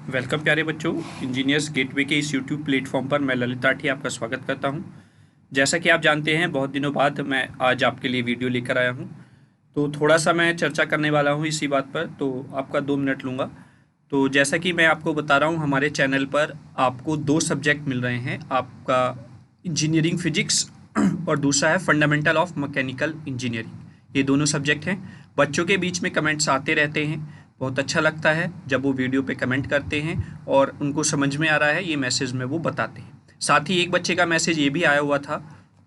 Welcome प्यारे बच्चों, engineers gateway के इस यूट्यूब प्लेटफॉर्म पर मैं ललित राठी आपका स्वागत करता हूं। जैसा कि आप जानते हैं, बहुत दिनों बाद मैं आज आपके लिए वीडियो लेकर आया हूं। तो थोड़ा सा मैं चर्चा करने वाला हूं इसी बात पर, तो आपका 2 मिनट लूँगा। तो जैसा कि मैं आपको बता रहा हूं, हमारे चैनल पर आपको 2 सब्जेक्ट मिल रहे हैं। आपका इंजीनियरिंग फिजिक्स और दूसरा है फंडामेंटल ऑफ मैकेनिकल इंजीनियरिंग। ये दोनों सब्जेक्ट हैं। बच्चों के बीच में कमेंट्स आते रहते हैं। बहुत अच्छा लगता है जब वो वीडियो पे कमेंट करते हैं और उनको समझ में आ रहा है ये मैसेज में वो बताते हैं। साथ ही एक बच्चे का मैसेज ये भी आया हुआ था,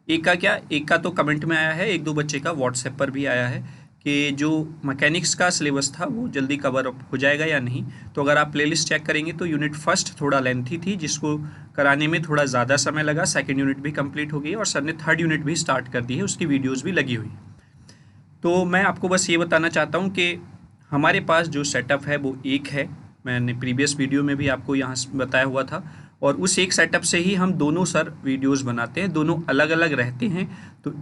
एक का तो कमेंट में आया है, 1-2 बच्चे का व्हाट्सएप पर भी आया है कि जो मैकेनिक्स का सिलेबस था वो जल्दी कवर अप हो जाएगा या नहीं। तो अगर आप प्लेलिस्ट चेक करेंगे तो यूनिट फर्स्ट थोड़ा लेंथी थी, जिसको कराने में थोड़ा ज़्यादा समय लगा। सेकेंड यूनिट भी कंप्लीट हो गई और सर ने थर्ड यूनिट भी स्टार्ट कर दी है, उसकी वीडियोज़ भी लगी हुई। तो मैं आपको बस ये बताना चाहता हूँ कि हमारे पास जो सेटअप है वो एक है। मैंने प्रीवियस वीडियो में भी आपको यहाँ बताया हुआ था, और उस एक सेटअप से ही हम दोनों सर वीडियोस बनाते हैं। दोनों अलग अलग रहते हैं, तो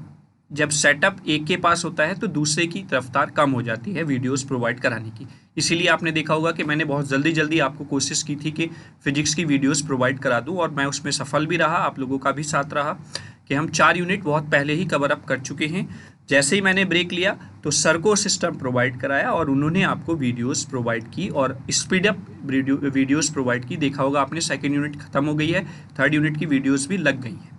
जब सेटअप एक के पास होता है तो दूसरे की रफ्तार कम हो जाती है वीडियोस प्रोवाइड कराने की। इसीलिए आपने देखा होगा कि मैंने बहुत जल्दी जल्दी आपको कोशिश की थी कि फिजिक्स की वीडियोस प्रोवाइड करा दूं, और मैं उसमें सफल भी रहा। आप लोगों का भी साथ रहा कि हम 4 यूनिट बहुत पहले ही कवर अप कर चुके हैं। जैसे ही मैंने ब्रेक लिया तो सर को सिस्टम प्रोवाइड कराया और उन्होंने आपको वीडियोस प्रोवाइड की और स्पीड अप वीडियोस प्रोवाइड की। देखा होगा आपने, सेकेंड यूनिट खत्म हो गई है, थर्ड यूनिट की वीडियोस भी लग गई हैं।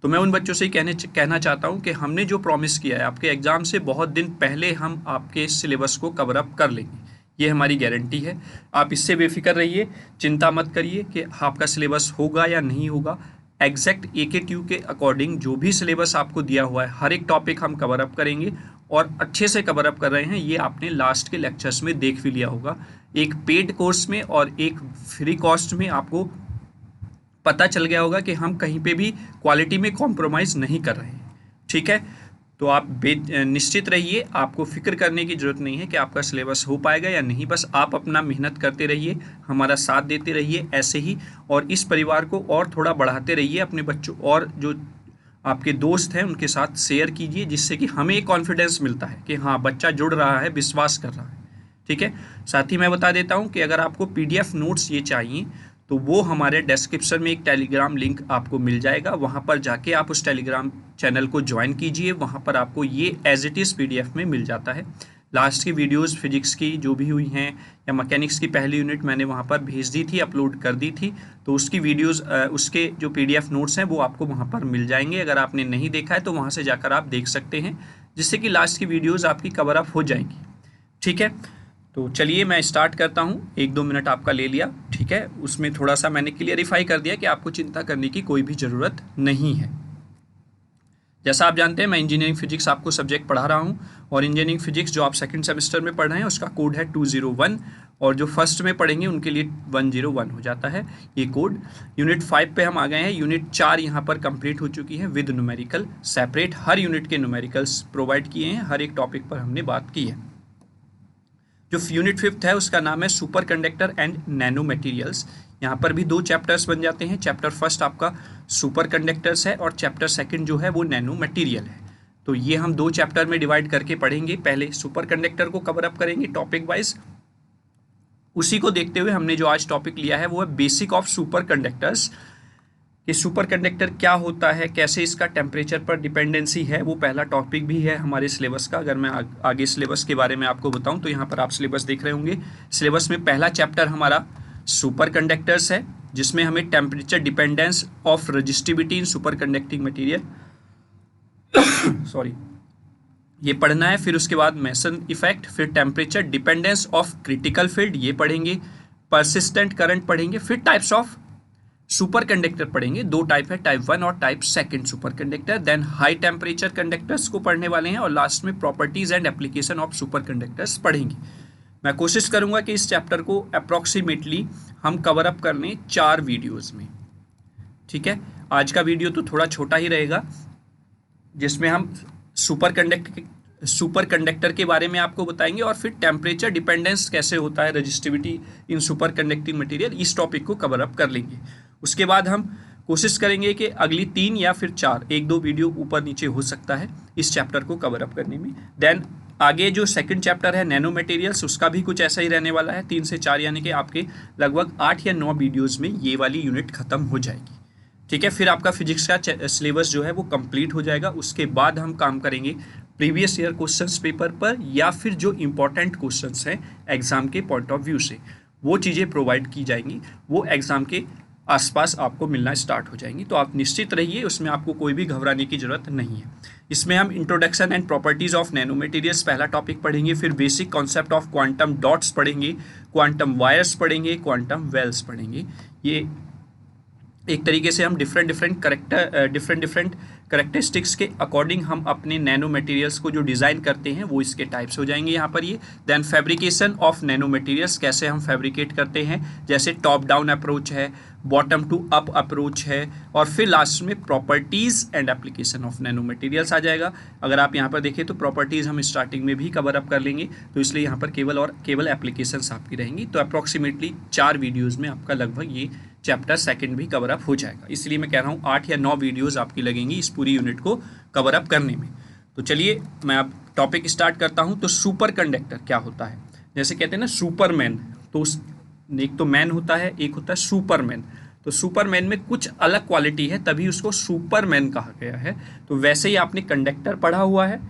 तो मैं उन बच्चों से कहना चाहता हूं कि हमने जो प्रॉमिस किया है, आपके एग्जाम से बहुत दिन पहले हम आपके सिलेबस को कवर अप कर लेंगे। ये हमारी गारंटी है। आप इससे बेफिक्र रहिए, चिंता मत करिए कि आपका सिलेबस होगा या नहीं होगा। एग्जैक्ट AKTU के अकॉर्डिंग जो भी सिलेबस आपको दिया हुआ है, हर एक टॉपिक हम कवर अप करेंगे और अच्छे से कवर अप कर रहे हैं। ये आपने लास्ट के लेक्चर्स में देख भी लिया होगा, एक पेड कोर्स में और एक फ्री कॉस्ट में। आपको पता चल गया होगा कि हम कहीं पे भी क्वालिटी में कॉम्प्रोमाइज़ नहीं कर रहे हैं। ठीक है, तो आप निश्चित रहिए, आपको फिक्र करने की ज़रूरत नहीं है कि आपका सिलेबस हो पाएगा या नहीं। बस आप अपना मेहनत करते रहिए, हमारा साथ देते रहिए ऐसे ही, और इस परिवार को और थोड़ा बढ़ाते रहिए। अपने बच्चों और जो आपके दोस्त हैं उनके साथ शेयर कीजिए, जिससे कि हमें एक कॉन्फिडेंस मिलता है कि हाँ, बच्चा जुड़ रहा है, विश्वास कर रहा है। ठीक है, साथ ही मैं बता देता हूँ कि अगर आपको PDF नोट्स ये चाहिए तो वो हमारे डिस्क्रिप्शन में एक टेलीग्राम लिंक आपको मिल जाएगा। वहाँ पर जाके आप उस टेलीग्राम चैनल को ज्वाइन कीजिए। वहाँ पर आपको ये एज इट इज़ PDF में मिल जाता है। लास्ट की वीडियोस फिजिक्स की जो भी हुई हैं या मैकेनिक्स की पहली यूनिट मैंने वहाँ पर भेज दी थी, अपलोड कर दी थी। तो उसकी वीडियोस, उसके जो PDF नोट्स हैं वो आपको वहाँ पर मिल जाएंगे। अगर आपने नहीं देखा है तो वहाँ से जाकर आप देख सकते हैं, जिससे कि लास्ट की वीडियोज़ आपकी कवर अप हो जाएंगी। ठीक है, तो चलिए मैं स्टार्ट करता हूं। 1-2 मिनट आपका ले लिया, ठीक है। उसमें थोड़ा सा मैंने क्लियरिफाई कर दिया कि आपको चिंता करने की कोई भी ज़रूरत नहीं है। जैसा आप जानते हैं, मैं इंजीनियरिंग फिजिक्स आपको सब्जेक्ट पढ़ा रहा हूं, और इंजीनियरिंग फिजिक्स जो आप सेकंड सेमेस्टर में पढ़ रहे हैं उसका कोड है 201, और जो फर्स्ट में पढ़ेंगे उनके लिए 101 हो जाता है ये कोड। यूनिट 5 पे हम आ गए हैं। यूनिट 4 यहाँ पर कंप्लीट हो चुकी है with numerical separate. Her unit के न्यूमेरिकल्स प्रोवाइड किए हैं, हर एक टॉपिक पर हमने बात की है। जो यूनिट 5 है उसका नाम है super conductor and nano materials. यहाँ पर भी 2 चैप्टर्स बन जाते हैं। चैप्टर फर्स्ट आपका सुपर कंडक्टर्स है और चैप्टर सेकंड जो है वो नैनो मटेरियल है। तो ये हम 2 चैप्टर में डिवाइड करके पढ़ेंगे। पहले सुपर कंडक्टर को कवर अप करेंगे टॉपिक वाइज। उसी को देखते हुए हमने जो आज टॉपिक लिया है वो है बेसिक ऑफ सुपर कंडक्टर्स, कि सुपर कंडक्टर क्या होता है, कैसे इसका टेम्परेचर पर डिपेंडेंसी है। वो पहला टॉपिक भी है हमारे सिलेबस का। अगर मैं आगे सिलेबस के बारे में आपको बताऊं तो यहाँ पर आप सिलेबस देख रहे होंगे। सिलेबस में पहला चैप्टर हमारा सुपर कंडक्टर्स है, जिसमें हमें temperature dependence of resistivity in super conducting material sorry, ये पढ़ना है। फिर उसके बाद मेसन इफेक्ट, फिर temperature dependence of critical field ये पढ़ेंगे, परसिस्टेंट करंट पढ़ेंगे, फिर टाइप्स ऑफ सुपर कंडक्टर पढ़ेंगे। 2 टाइप है, टाइप 1 और type 2 super conductor. Then high temperature conductors को पढ़ने वाले हैं, और लास्ट में properties and application of super conductors पढ़ेंगे। मैं कोशिश करूंगा कि इस चैप्टर को अप्रॉक्सीमेटली हम कवर अप कर लें 4 वीडियोज़ में। ठीक है, आज का वीडियो तो थोड़ा छोटा ही रहेगा, जिसमें हम सुपर कंडक्टर के बारे में आपको बताएंगे, और फिर टेम्परेचर डिपेंडेंस कैसे होता है, resistivity in superconducting material, इस टॉपिक को कवर अप कर लेंगे। उसके बाद हम कोशिश करेंगे कि अगली 3 या फिर 4, 1-2 वीडियो ऊपर नीचे हो सकता है इस चैप्टर को कवर अप करने में। देन आगे जो सेकंड चैप्टर है नैनो मटेरियल्स, उसका भी कुछ ऐसा ही रहने वाला है, 3 से 4, यानी कि आपके लगभग 8 या 9 वीडियोस में ये वाली यूनिट खत्म हो जाएगी। ठीक है, फिर आपका फिजिक्स का सिलेबस जो है वो कंप्लीट हो जाएगा। उसके बाद हम काम करेंगे प्रीवियस ईयर क्वेश्चंस पेपर पर, या फिर जो इंपॉर्टेंट क्वेश्चंस हैं एग्जाम के पॉइंट ऑफ व्यू से, वो चीज़ें प्रोवाइड की जाएंगी, वो एग्जाम के आसपास आपको मिलना स्टार्ट हो जाएंगी। तो आप निश्चित रहिए, उसमें आपको कोई भी घबराने की जरूरत नहीं है। इसमें हम introduction and properties of nano materials पहला टॉपिक पढ़ेंगे, फिर basic concept of quantum dots पढ़ेंगे, क्वांटम वायर्स पढ़ेंगे, क्वांटम वेल्स पढ़ेंगे। ये एक तरीके से हम डिफरेंट करेक्टरिस्टिक्स के अकॉर्डिंग हम अपने नैनो मटेरियल्स को जो डिज़ाइन करते हैं वो इसके टाइप्स हो जाएंगे यहाँ पर ये। Then fabrication of nano materials, कैसे हम फैब्रिकेट करते हैं, जैसे टॉप डाउन अप्रोच है, बॉटम टू अप अप्रोच है, और फिर लास्ट में properties and application of nano materials आ जाएगा। अगर आप यहाँ पर देखें तो प्रॉपर्टीज़ हम स्टार्टिंग में भी कवर अप कर लेंगे, तो इसलिए यहाँ पर केवल एप्लीकेशंस आपकी रहेंगी। तो अप्रॉक्सीमेटली 4 वीडियोज़ में आपका लगभग ये चैप्टर सेकंड भी कवर अप हो जाएगा। इसलिए मैं कह रहा हूँ 8 या 9 वीडियोस आपकी लगेंगी इस पूरी यूनिट को कवर अप करने में। तो चलिए मैं अब टॉपिक स्टार्ट करता हूँ। तो सुपर कंडक्टर क्या होता है, जैसे कहते हैं ना सुपरमैन, तो एक तो मैन होता है, एक होता है सुपरमैन। तो सुपरमैन में कुछ अलग क्वालिटी है, तभी उसको सुपरमैन कहा गया है। तो वैसे ही आपने कंडक्टर पढ़ा हुआ है,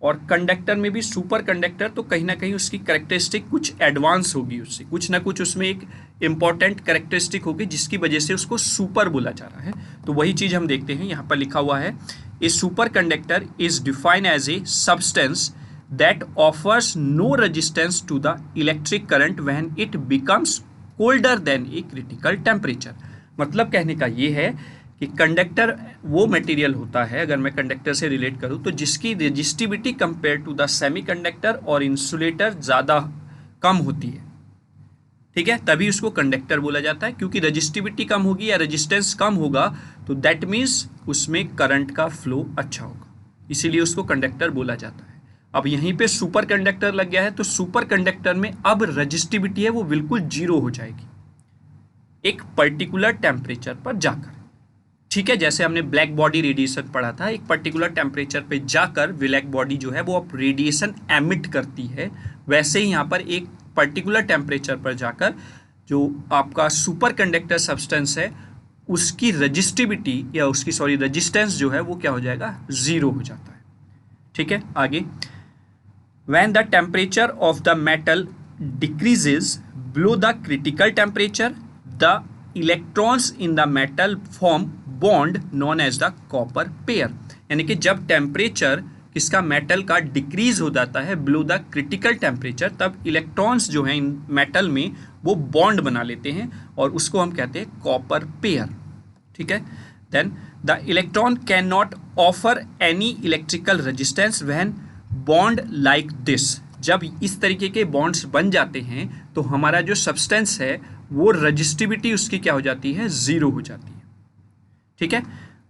और कंडक्टर में भी सुपर कंडक्टर, तो कहीं ना कहीं उसकी कैरेक्टरिस्टिक कुछ एडवांस होगी, उससे कुछ ना कुछ उसमें एक इंपॉर्टेंट कैरेक्टरिस्टिक होगी जिसकी वजह से उसको सुपर बोला जा रहा है। तो वही चीज़ हम देखते हैं, यहाँ पर लिखा हुआ है, a super conductor is defined as a substance that offers no resistance to the electric current when it becomes colder than a critical temperature. मतलब कहने का ये है कि कंडक्टर वो मटेरियल होता है, अगर मैं कंडक्टर से रिलेट करूं, तो जिसकी resistivity compare to the semiconductor और इंसुलेटर ज़्यादा कम होती है। ठीक है, तभी उसको कंडक्टर बोला जाता है, क्योंकि रेजिस्टिविटी कम होगी या रेजिस्टेंस कम होगा तो दैट मीन्स उसमें करंट का फ्लो अच्छा होगा, इसीलिए उसको कंडक्टर बोला जाता है। अब यहीं पे सुपर कंडक्टर लग गया है, तो सुपर कंडक्टर में अब रेजिस्टिविटी है वो बिल्कुल 0 हो जाएगी एक पर्टिकुलर टेम्परेचर पर जाकर। ठीक है, जैसे हमने ब्लैक बॉडी रेडिएशन पढ़ा था, एक पर्टिकुलर टेम्परेचर पे जाकर ब्लैक बॉडी जो है वो अब रेडिएशन एमिट करती है, वैसे ही यहाँ पर एक पर्टिकुलर टेम्परेचर पर जाकर जो आपका सुपर कंडक्टर सब्सटेंस है उसकी रेजिस्टिविटी या उसकी रेजिस्टेंस जो है वो क्या हो जाएगा, 0 हो जाता है। ठीक है, आगे, when the temperature of the metal decreases below the critical temperature, the electrons in the metal form bond known as the copper pair. यानी कि जब टेम्परेचर किसका, मेटल का डिक्रीज हो जाता है बिलो द क्रिटिकल टेम्परेचर, तब इलेक्ट्रॉन्स जो हैं इन मेटल में वो बॉन्ड बना लेते हैं और उसको हम कहते हैं कॉपर पेयर। ठीक है, then the electron can not offer any electrical resistance when bond like this. जब इस तरीके के बॉन्ड्स बन जाते हैं तो हमारा जो सब्सटेंस है वो रजिस्टिविटी उसकी क्या हो जाती है, 0 हो जाती है। ठीक है,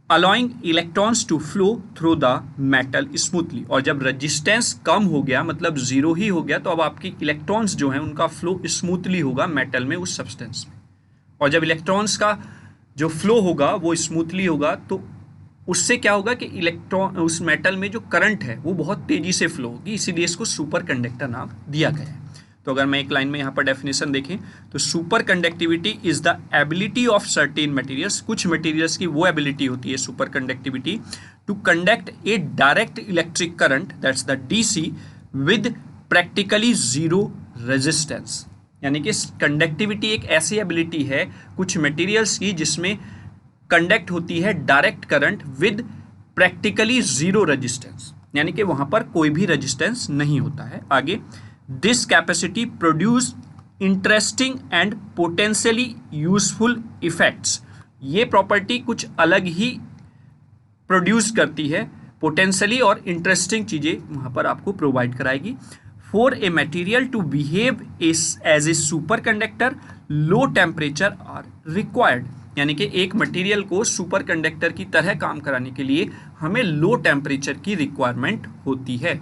allowing electrons to flow through the metal smoothly. और जब रजिस्टेंस कम हो गया, मतलब 0 ही हो गया, तो अब आपकी इलेक्ट्रॉन्स जो हैं उनका फ्लो स्मूथली होगा मेटल में, उस सब्सटेंस में। और जब इलेक्ट्रॉन्स का जो फ्लो होगा वो स्मूथली होगा तो उससे क्या होगा कि इलेक्ट्रॉन उस मेटल में जो करंट है वो बहुत तेजी से फ्लो होगी, इसीलिए इसको सुपर कंडक्टर नाम दिया गया है। तो अगर मैं एक लाइन में यहाँ पर डेफिनेशन देखें तो super conductivity is the ability of certain materials, कुछ मटेरियल्स की वो एबिलिटी होती है super conductivity, to conduct a direct electric current, that's the DC, with practically 0 resistance. यानी कि कंडक्टिविटी एक ऐसी एबिलिटी है कुछ मटेरियल्स की जिसमें कंडक्ट होती है direct current with practically 0 resistance, यानी कि वहाँ पर कोई भी रेजिस्टेंस नहीं होता है। आगे, this capacity produce interesting and potentially useful effects. ये प्रॉपर्टी कुछ अलग ही प्रोड्यूस करती है, पोटेंशियली और इंटरेस्टिंग चीज़ें वहाँ पर आपको प्रोवाइड कराएगी। For a material to behave as a super conductor, low temperature are required. यानी कि एक मटेरियल को सुपर कंडक्टर की तरह काम कराने के लिए हमें लो टेम्परेचर की रिक्वायरमेंट होती है।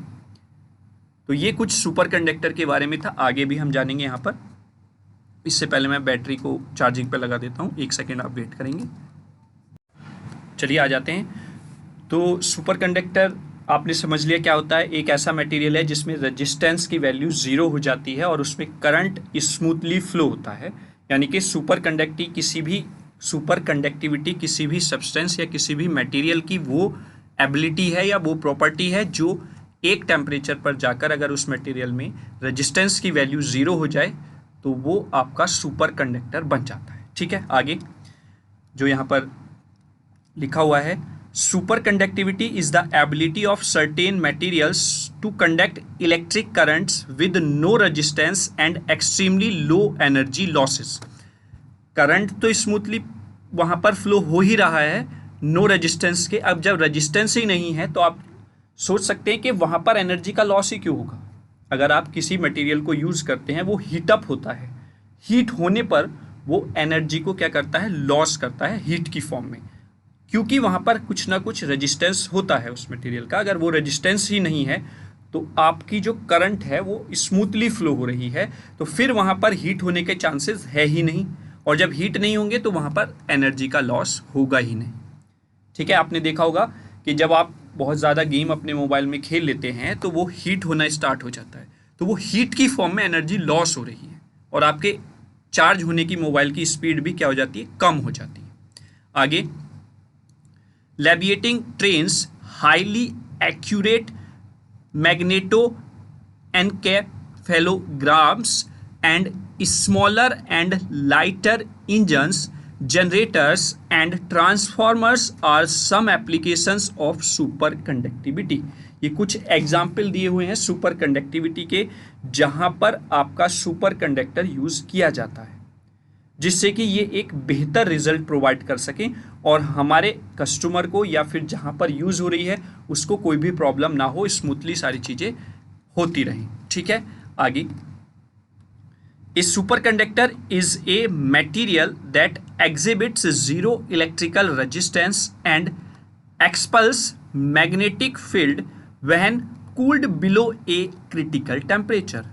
तो ये कुछ सुपर कंडक्टर के बारे में था, आगे भी हम जानेंगे यहाँ पर। इससे पहले मैं बैटरी को चार्जिंग पर लगा देता हूँ, 1 सेकेंड आप वेट करेंगे। चलिए आ जाते हैं। तो सुपर कंडक्टर आपने समझ लिया क्या होता है। एक ऐसा मटेरियल है जिसमें रेजिस्टेंस की वैल्यू 0 हो जाती है और उसमें करंट स्मूथली फ्लो होता है, यानी कि सुपर कंडक्टिविटी किसी भी सब्सटेंस या किसी भी मटेरियल की वो एबिलिटी है या वो प्रॉपर्टी है जो एक टेम्परेचर पर जाकर अगर उस मटेरियल में रेजिस्टेंस की वैल्यू 0 हो जाए तो वो आपका सुपर कंडक्टर बन जाता है। ठीक है, आगे जो यहाँ पर लिखा हुआ है, super conductivity is the ability of certain materials to conduct electric currents with no resistance and extremely low energy losses. Current तो स्मूथली वहाँ पर फ्लो हो ही रहा है नो रेजिस्टेंस के। अब जब रेजिस्टेंस ही नहीं है तो आप सोच सकते हैं कि वहाँ पर एनर्जी का लॉस ही क्यों होगा। अगर आप किसी मटेरियल को यूज़ करते हैं वो हीट अप होता है, हीट होने पर वो एनर्जी को क्या करता है, लॉस करता है हीट की फॉर्म में, क्योंकि वहाँ पर कुछ ना कुछ रेजिस्टेंस होता है उस मटेरियल का। अगर वो रेजिस्टेंस ही नहीं है तो आपकी जो करंट है वो स्मूथली फ्लो हो रही है, तो फिर वहाँ पर हीट होने के चांसेस है ही नहीं, और जब हीट नहीं होंगे तो वहाँ पर एनर्जी का लॉस होगा ही नहीं। ठीक है, आपने देखा होगा कि जब आप बहुत ज़्यादा गेम अपने मोबाइल में खेल लेते हैं तो वो हीट होना स्टार्ट हो जाता है, तो वो हीट की फॉर्म में एनर्जी लॉस हो रही है और आपके चार्ज होने की मोबाइल की स्पीड भी क्या हो जाती है, कम हो जाती है। आगे, levitating trains highly accurate magnetoencephalograms and smaller and lighter engines, generators and transformers are some applications of super conductivity। ये कुछ एग्जाम्पल दिए हुए हैं सुपर कंडक्टिविटी के जहां पर आपका सुपर कंडक्टर यूज किया जाता है जिससे कि ये एक बेहतर रिजल्ट प्रोवाइड कर सकें और हमारे कस्टमर को या फिर जहां पर यूज हो रही है उसको कोई भी प्रॉब्लम ना हो, स्मूथली सारी चीजें होती रहें। ठीक है, आगे, A superconductor is a material that exhibits zero electrical resistance and expels magnetic field when cooled below a critical temperature।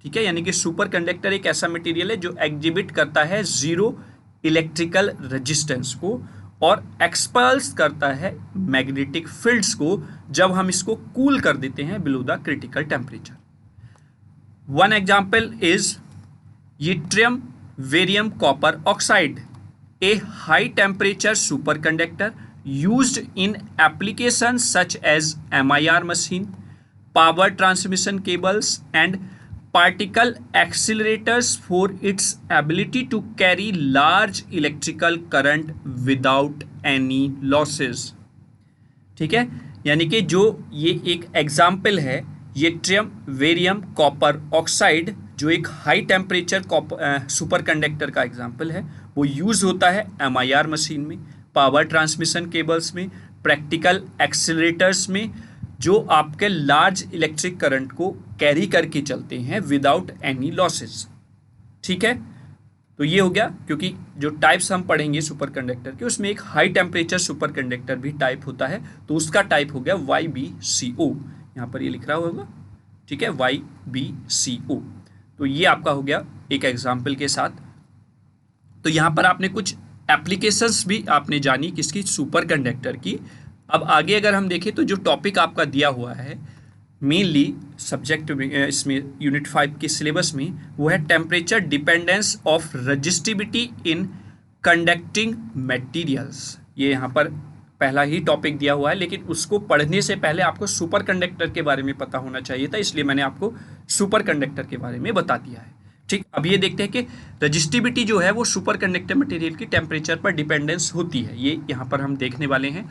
ठीक है, यानी कि सुपर कंडक्टर एक ऐसा मटेरियल है जो एग्जिबिट करता है जीरो इलेक्ट्रिकल रेजिस्टेंस को और एक्सपल्स करता है मैग्नेटिक फील्ड्स को जब हम इसको कूल कर देते हैं below the critical temperature. One example is yttrium barium copper oxide, a high temperature superconductor used in applications such as MIR machine, power transmission cables and particle accelerators for its ability to carry large electrical current without any losses। ठीक है, यानी कि जो ये एक example है yttrium barium copper oxide जो एक हाई टेम्परेचर सुपर कंडक्टर का एग्जाम्पल है, वो यूज़ होता है MIR मशीन में, पावर ट्रांसमिशन केबल्स में, प्रैक्टिकल एक्सेलरेटर्स में, जो आपके लार्ज इलेक्ट्रिक करंट को कैरी करके चलते हैं विदाउट एनी लॉसेस। ठीक है, तो ये हो गया, क्योंकि जो टाइप्स हम पढ़ेंगे सुपर कंडक्टर के उसमें एक हाई टेम्परेचर सुपर कंडक्टर भी टाइप होता है, तो उसका टाइप हो गया YBCO, यहाँ पर ये लिख रहा होगा। ठीक है, YBCO। तो ये आपका हो गया एक एग्जाम्पल के साथ। तो यहाँ पर आपने कुछ एप्लीकेशंस भी आपने जानी किसकी, सुपर कंडक्टर की। अब आगे अगर हम देखें तो जो टॉपिक आपका दिया हुआ है मेनली सब्जेक्ट इसमें यूनिट 5 के सिलेबस में, वो है temperature dependence of resistivity in conducting materials. ये यहाँ पर पहला ही टॉपिक दिया हुआ है, लेकिन उसको पढ़ने से पहले आपको सुपर कंडक्टर के बारे में पता होना चाहिए था, इसलिए मैंने आपको सुपर कंडक्टर के बारे में बता दिया है। ठीक, अब ये देखते हैं कि रजिस्टिविटी जो है वो सुपर कंडक्टर मटेरियल की टेम्परेचर पर डिपेंडेंस होती है, ये यहाँ पर हम देखने वाले हैं।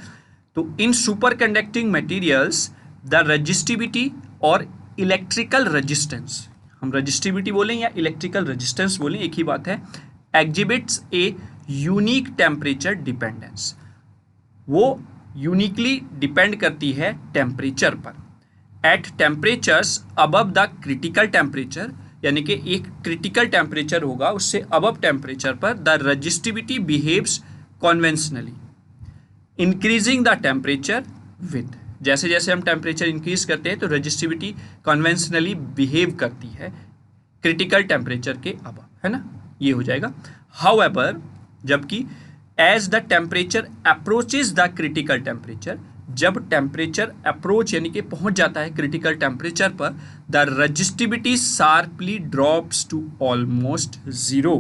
तो in superconducting materials the resistivity or electrical resistance, हम रजिस्टिविटी बोलें या इलेक्ट्रिकल रेजिस्टेंस बोलें एक ही बात है, exhibits a unique temperature dependence, वो यूनिकली डिपेंड करती है टेम्परेचर पर। At temperatures above the critical temperature, यानी कि एक क्रिटिकल टेम्परेचर होगा उससे अबव टेम्परेचर पर the resistivity behaves conventionally increasing the temperature with, जैसे जैसे हम टेम्परेचर इंक्रीज करते हैं तो रजिस्टिविटी कॉन्वेंशनली बिहेव करती है क्रिटिकल टेम्परेचर के अबव, है ना, ये हो जाएगा। हाउएवर, जबकि as the temperature approaches the critical temperature, जब टेम्परेचर अप्रोच यानी कि पहुंच जाता है क्रिटिकल टेम्परेचर पर, the resistivity sharply drops to almost zero.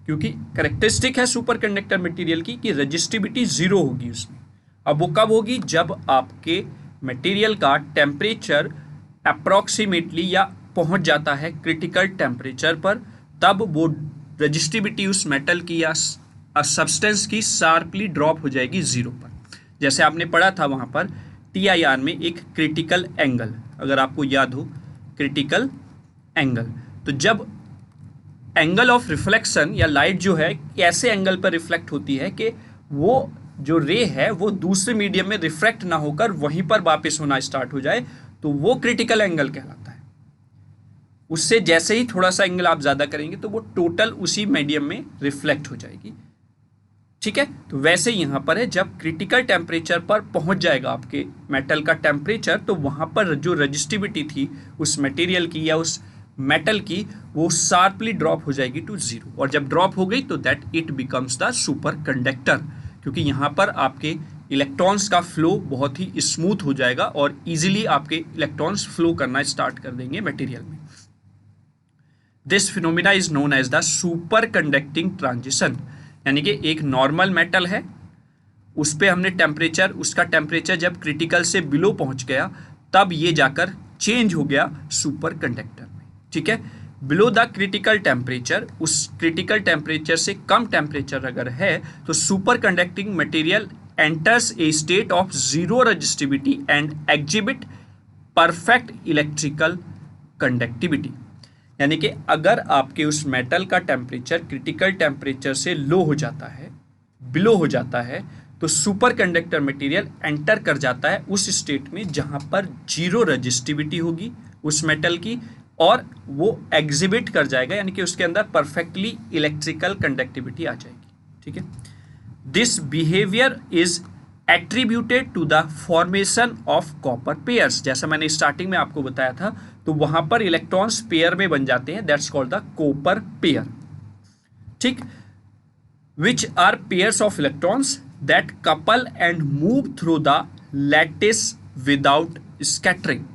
क्योंकि करेक्टरिस्टिक है सुपर कंडक्टर मटेरियल की कि रजिस्टिविटी जीरो होगी उसमें। अब वो कब होगी? जब आपके मटेरियल का टेम्परेचर अप्रॉक्सीमेटली या पहुंच जाता है क्रिटिकल टेम्परेचर पर, तब वो रजिस्टिविटी उस मेटल की या सब्सटेंस की शार्पली ड्रॉप हो जाएगी जीरो पर। जैसे आपने पढ़ा था वहाँ पर TIR में एक क्रिटिकल एंगल, अगर आपको याद हो क्रिटिकल एंगल, तो जब एंगल ऑफ रिफ्लेक्शन या लाइट जो है ऐसे एंगल पर रिफ्लेक्ट होती है कि वो जो रे है वो दूसरे मीडियम में रिफ्रैक्ट ना होकर वहीं पर वापस होना स्टार्ट हो जाए, तो वो क्रिटिकल एंगल कहलाता है। उससे जैसे ही थोड़ा सा एंगल आप ज़्यादा करेंगे तो वो टोटल उसी मीडियम में रिफ्लेक्ट हो जाएगी। ठीक है, तो वैसे यहाँ पर है, जब क्रिटिकल टेम्परेचर पर पहुँच जाएगा आपके मेटल का टेम्परेचर, तो वहाँ पर जो रजिस्टिविटी थी उस मटेरियल की या उस मेटल की, वो शार्पली ड्रॉप हो जाएगी टू जीरो। और जब ड्रॉप हो गई तो that it becomes the super conductor, क्योंकि यहाँ पर आपके इलेक्ट्रॉन्स का फ्लो बहुत ही स्मूथ हो जाएगा और इजीली आपके इलेक्ट्रॉन्स फ्लो करना स्टार्ट कर देंगे मटेरियल में। This phenomena is known as the super conducting transition. यानी कि एक नॉर्मल मेटल है, उस पर हमने टेम्परेचर, उसका टेम्परेचर जब क्रिटिकल से बिलो पहुंच गया तब ये जाकर चेंज हो गया सुपर कंडक्टर में। ठीक है, बिलो द क्रिटिकल टेम्परेचर, उस क्रिटिकल टेम्परेचर से कम टेम्परेचर अगर है तो super conducting material enters A state of zero resistivity and exhibit perfect electrical conductivity. यानी कि अगर आपके उस मेटल का टेम्परेचर क्रिटिकल टेम्परेचर से लो हो जाता है, बिलो हो जाता है, तो सुपर कंडक्टर मटेरियल एंटर कर जाता है उस स्टेट में जहां पर जीरो रजिस्टिविटी होगी उस मेटल की, और वो एग्जिबिट कर जाएगा, यानी कि उसके अंदर परफेक्टली इलेक्ट्रिकल कंडक्टिविटी आ जाएगी। ठीक है, this behaviour is attributed to the formation of copper pairs. जैसा मैंने स्टार्टिंग में आपको बताया था, तो वहां पर इलेक्ट्रॉन्स पेयर में बन जाते हैं, that's called the copper pair. ठीक, which are pairs of electrons that couple and move through the lattice without scattering.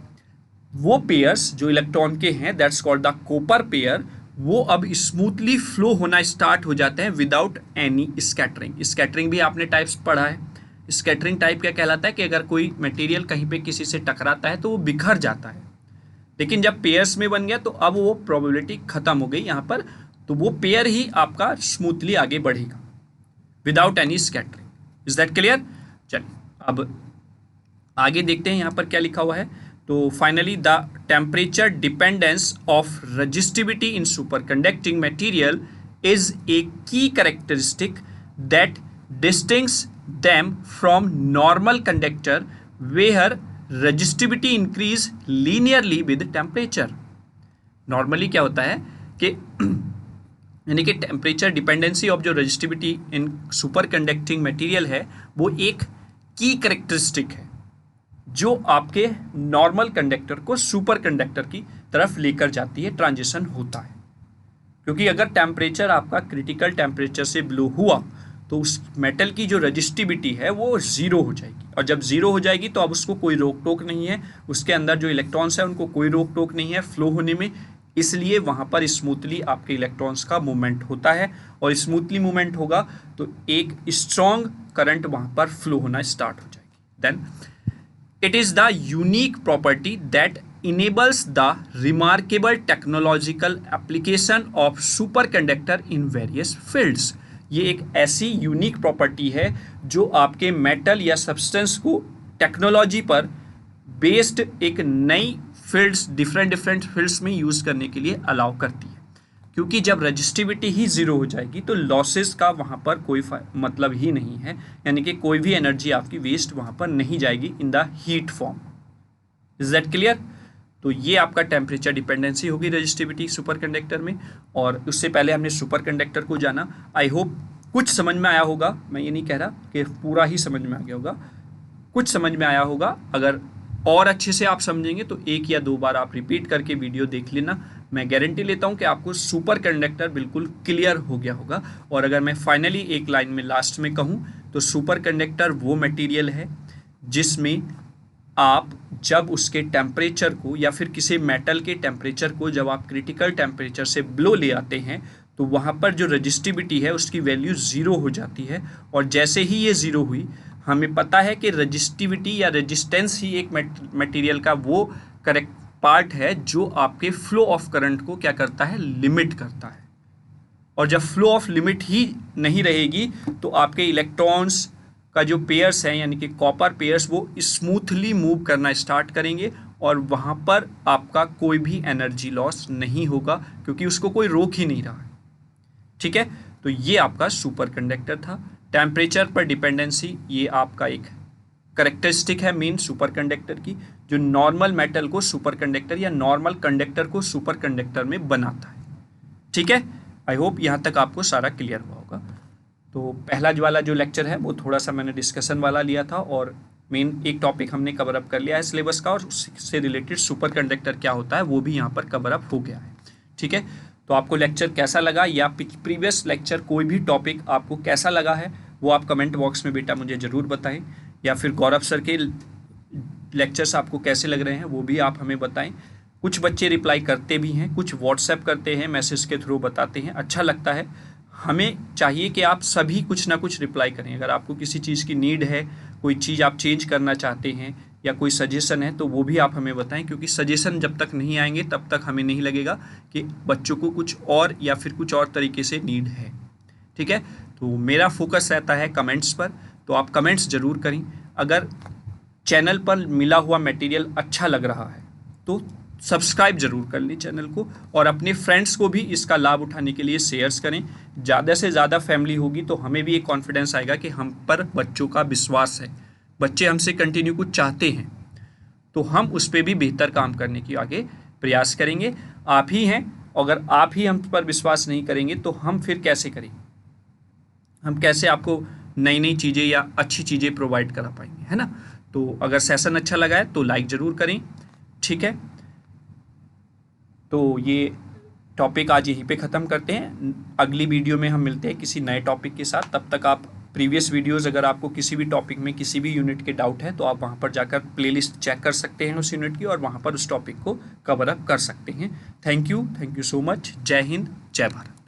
वो पेयर्स जो इलेक्ट्रॉन के हैं, that's called the copper pair, वो अब स्मूथली फ्लो होना स्टार्ट हो जाते हैं विदाउट एनी स्कैटरिंग। स्कैटरिंग भी आपने टाइप्स पढ़ा है। स्कैटरिंग टाइप क्या कहलाता है कि अगर कोई मटेरियल कहीं पे किसी से टकराता है तो वो बिखर जाता है, लेकिन जब पेयर्स में बन गया तो अब वो प्रोबेबिलिटी खत्म हो गई यहाँ पर, तो वो पेयर ही आपका स्मूथली आगे बढ़ेगा without any scattering. Is that clear? चलिए अब आगे देखते हैं यहाँ पर क्या लिखा हुआ है। तो finally the temperature dependence of resistivity in superconducting material is a key characteristic that distinguishes them from normal conductor where resistivity increase linearly with temperature। Normally क्या होता है कि यानी कि टेम्परेचर डिपेंडेंसी ऑफ जो resistivity in superconducting material है वो एक की कैरेक्टरिस्टिक है जो आपके नॉर्मल कंडक्टर को सुपर कंडक्टर की तरफ लेकर जाती है, ट्रांजिशन होता है। क्योंकि अगर टेम्परेचर आपका क्रिटिकल टेम्परेचर से बिलो हुआ तो उस मेटल की जो रजिस्टिविटी है वो ज़ीरो हो जाएगी, और जब ज़ीरो हो जाएगी तो अब उसको कोई रोक टोक नहीं है, उसके अंदर जो इलेक्ट्रॉन्स है उनको कोई रोक टोक नहीं है फ्लो होने में, इसलिए वहाँ पर स्मूथली आपके इलेक्ट्रॉन्स का मूवमेंट होता है, और स्मूथली मूवमेंट होगा तो एक स्ट्रॉन्ग करंट वहाँ पर फ्लो होना स्टार्ट हो जाएगी। Then it is the unique property that enables the remarkable technological application of superconductor in various fields। ये एक ऐसी यूनिक प्रॉपर्टी है जो आपके मेटल या सब्सटेंस को टेक्नोलॉजी पर बेस्ड एक नई फील्ड्स, डिफरेंट फील्ड्स में यूज़ करने के लिए अलाउ करती है। क्योंकि जब रजिस्टिविटी ही ज़ीरो हो जाएगी तो लॉसेस का वहाँ पर कोई मतलब ही नहीं है, यानी कि कोई भी एनर्जी आपकी वेस्ट वहाँ पर नहीं जाएगी in the heat form. Is that clear? तो ये आपका टेम्परेचर डिपेंडेंसी होगी रजिस्टिविटी सुपर कंडक्टर में, और उससे पहले हमने सुपर कंडक्टर को जाना। आई होप कुछ समझ में आया होगा, मैं ये नहीं कह रहा कि पूरा ही समझ में आ गया होगा, कुछ समझ में आया होगा। अगर और अच्छे से आप समझेंगे तो एक या दो बार आप रिपीट करके वीडियो देख लेना, मैं गारंटी लेता हूँ कि आपको सुपर कंडक्टर बिल्कुल क्लियर हो गया होगा। और अगर मैं फाइनली एक लाइन में लास्ट में कहूँ तो सुपर कंडक्टर वो मटीरियल है जिसमें आप जब उसके टेम्परेचर को या फिर किसी मेटल के टेम्परेचर को जब आप क्रिटिकल टेम्परेचर से बिलो ले आते हैं तो वहाँ पर जो रजिस्टिविटी है उसकी वैल्यू ज़ीरो हो जाती है। और जैसे ही ये ज़ीरो हुई, हमें पता है कि रजिस्टिविटी या रेजिस्टेंस ही एक मटेरियल का वो करेक्ट पार्ट है जो आपके फ्लो ऑफ करंट को क्या करता है, लिमिट करता है। और जब फ्लो ऑफ लिमिट ही नहीं रहेगी तो आपके इलेक्ट्रॉन्स का जो पेयर्स हैं यानी कि कॉपर पेयर्स वो स्मूथली मूव करना स्टार्ट करेंगे और वहाँ पर आपका कोई भी एनर्जी लॉस नहीं होगा क्योंकि उसको कोई रोक ही नहीं रहा है। ठीक है, तो ये आपका सुपर कंडक्टर था। टेम्परेचर पर डिपेंडेंसी ये आपका एक करेक्टरिस्टिक है मेन सुपर कंडक्टर की, जो नॉर्मल मेटल को सुपर कंडक्टर या नॉर्मल कंडक्टर को सुपर कंडक्टर में बनाता है। ठीक है, आई होप यहाँ तक आपको सारा क्लियर हुआ होगा। तो पहला जो वाला जो लेक्चर है वो थोड़ा सा मैंने डिस्कशन वाला लिया था और मेन एक टॉपिक हमने कवर अप कर लिया है सिलेबस का, और उससे रिलेटेड सुपर कंडक्टर क्या होता है वो भी यहाँ पर कवर अप हो गया है। ठीक है, तो आपको लेक्चर कैसा लगा या प्रीवियस लेक्चर कोई भी टॉपिक आपको कैसा लगा है वो आप कमेंट बॉक्स में बेटा मुझे ज़रूर बताएं, या फिर गौरव सर के लेक्चर्स आपको कैसे लग रहे हैं वो भी आप हमें बताएं। कुछ बच्चे रिप्लाई करते भी हैं, कुछ व्हाट्सएप करते हैं, मैसेज के थ्रू बताते हैं, अच्छा लगता है। हमें चाहिए कि आप सभी कुछ ना कुछ रिप्लाई करें। अगर आपको किसी चीज़ की नीड है, कोई चीज़ आप चेंज करना चाहते हैं या कोई सजेशन है तो वो भी आप हमें बताएं, क्योंकि सजेशन जब तक नहीं आएंगे तब तक हमें नहीं लगेगा कि बच्चों को कुछ और या फिर कुछ और तरीके से नीड है। ठीक है, तो मेरा फोकस रहता है कमेंट्स पर, तो आप कमेंट्स ज़रूर करें। अगर चैनल पर मिला हुआ मटेरियल अच्छा लग रहा है तो सब्सक्राइब जरूर कर लें चैनल को, और अपने फ्रेंड्स को भी इसका लाभ उठाने के लिए शेयर्स करें। ज़्यादा से ज़्यादा फैमिली होगी तो हमें भी एक कॉन्फिडेंस आएगा कि हम पर बच्चों का विश्वास है, बच्चे हमसे कंटिन्यू कुछ चाहते हैं, तो हम उस पर भी बेहतर काम करने की आगे प्रयास करेंगे। आप ही हैं, अगर आप ही हम पर विश्वास नहीं करेंगे तो हम फिर कैसे करेंगे, हम कैसे आपको नई नई चीज़ें या अच्छी चीज़ें प्रोवाइड करा पाएंगे, है ना। तो अगर सेशन अच्छा लगा है तो लाइक ज़रूर करें। ठीक है, तो ये टॉपिक आज यहीं पे ख़त्म करते हैं। अगली वीडियो में हम मिलते हैं किसी नए टॉपिक के साथ। तब तक आप प्रीवियस वीडियोस, अगर आपको किसी भी टॉपिक में किसी भी यूनिट के डाउट है तो आप वहाँ पर जाकर प्लेलिस्ट चेक कर सकते हैं उस यूनिट की, और वहाँ पर उस टॉपिक को कवर अप कर सकते हैं। Thank you so much. जय हिंद, जय भारत।